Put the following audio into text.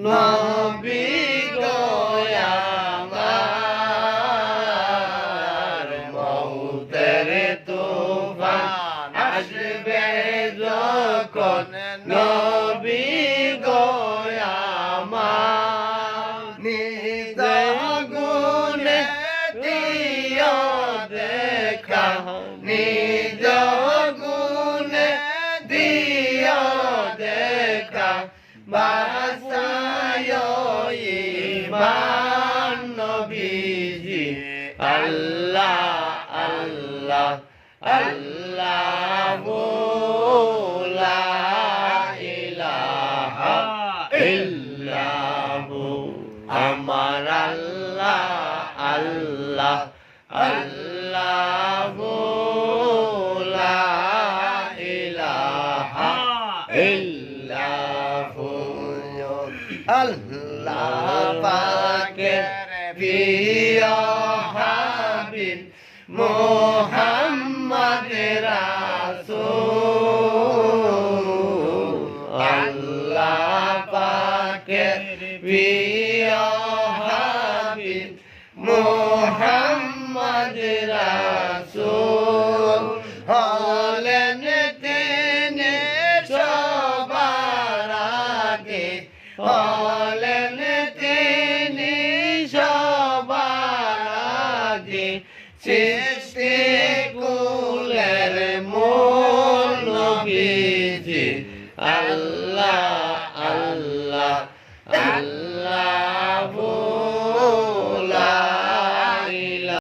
নবী গো আমার মউতের তুফান আসবে যখন নবী গো আমার নিজ গুণে দিও দেখা নিজ গুণে দিও দেখা বাসায় ঈমান নবীজি আল্লাহ আল্লাহ আল্লাহু লা ইলাহা ইল্লাহু আমার আল্লাহ আল্লাহ আল্লাহু লা ইলাহা ইল্লাহু আল্লাহ পাকের প্রিয় হাবিব মুহাম্মদ রাসূল আল্লাহ পাকের প্রিয় হাবিব মুহাম্মদ রাসূল হলেন তিনি সবার আগে হলেন তিনি সবার আগে সৃষ্টি কুলের মূল নবীজি আল্লাহ